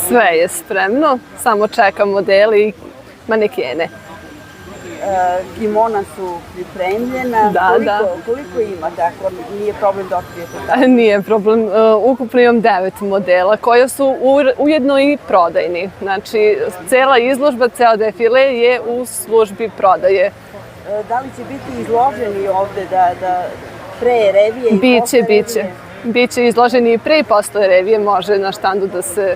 Sve je spremno, samo čekam modeli i manekene. Kimona su pripremljena. Koliko imate, ako nije problem da otkrijete? Nije problem. Ukupno imam 9 modela koji su ujedno i prodajni. Znači, cela izložba, ceo defile je u službi prodaje. Da li će biti izloženi ovde pre revije i posle revije? Biće izloženi i pre i posle revije, može na štandu da se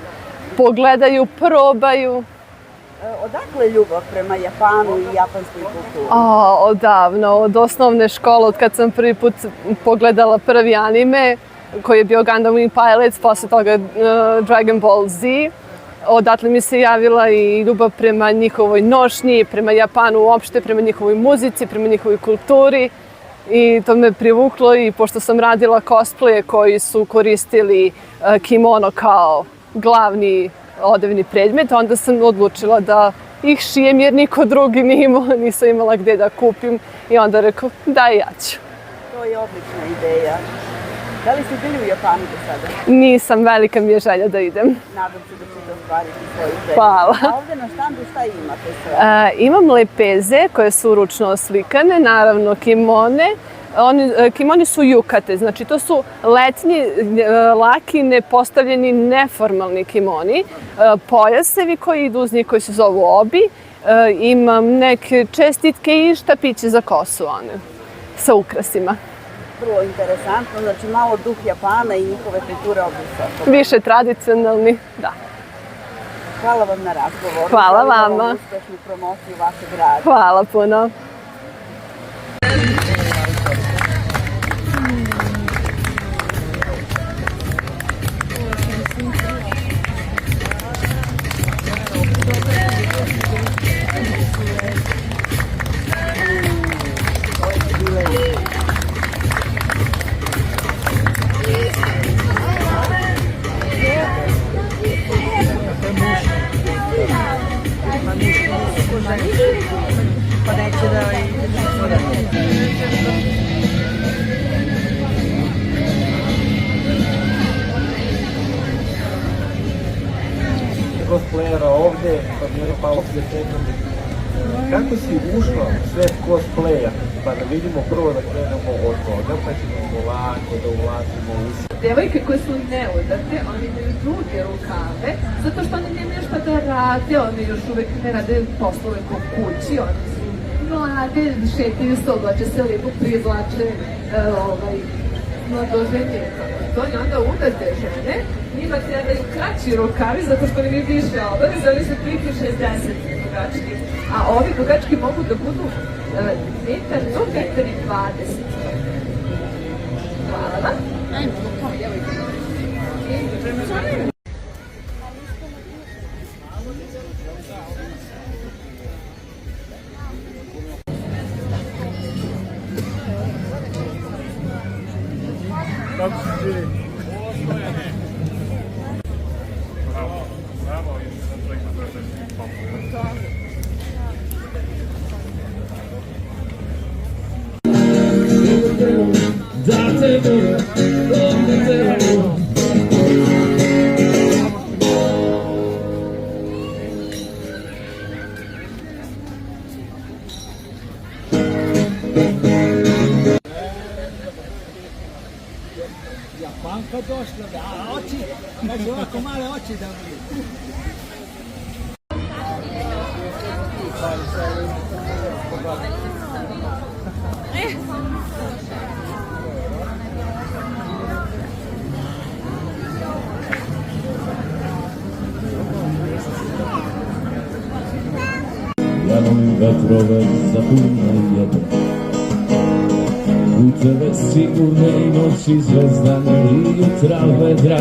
pogledaju, probaju. Odakle ljubav prema Japanu i japanskoj kulturi? Odavno, od osnovne škole, od kad sam prvi put pogledala prvi anime, koji je bio Gundam Wing Pilots, posle toga Dragon Ball Z. Odatle mi se javila i ljubav prema njihovoj nošnji, prema Japanu uopšte, prema njihovoj muzici, prema njihovoj kulturi. I to me privuklo i pošto sam radila cosplaye koji su koristili kimono kao glavni odevni predmet, onda sam odlučila da ih šijem jer niko drugi nije imao, nisam imala gde da kupim i onda rekao da i ja ću. To je odlična ideja. Da li ste bili u Japanu do sada? Nisam, velika mi je želja da idem. Nadam se da ćete ostvariti svoju želju. Hvala. A ovde na štandu šta imate sve? Imam lepeze koje su ručno oslikane, naravno kimone. Kimoni su yukate, znači to su letnji, laki, nepostavljeni, neformalni kimoni. Pojasevi koji idu uz njih koji se zovu obi. Imam neke čestitke i štapiće za kosu, one, sa ukrasima. Vrlo interesantno, znači malo duh Japana i njihove kulture ovdje su. Više tradicionalni, da. Hvala vam na razgovoru. Hvala vama. Uspešnu promociju vašeg rada. Hvala puno. Cosplayera ovde, pa mi je palo kako si ušla u svet cosplaya, pa da vidimo prvo da krenemo od toga, pa ćemo polako da ulazimo u sve. Devojke koje su neudate, oni imaju duge rukave, zato što oni nemaju šta da rade, oni još uvek ne rade poslove po kući, oni su mlade, šetaju se, oblače se lijepo, prizlače mladoženje. To je onda udate žene, njima trebaju kraći rukavi, zato što oni više obaveze, oni su 3,60 dugački, a ovi dugački mogu da budu metar do 1,20 m. Hvala vam. Japanka došla, a oči, kaže ovako male oči da vidi. Javom vetrove zapune jedno, puteve sigurne i noći zvezdane i jutra vedra.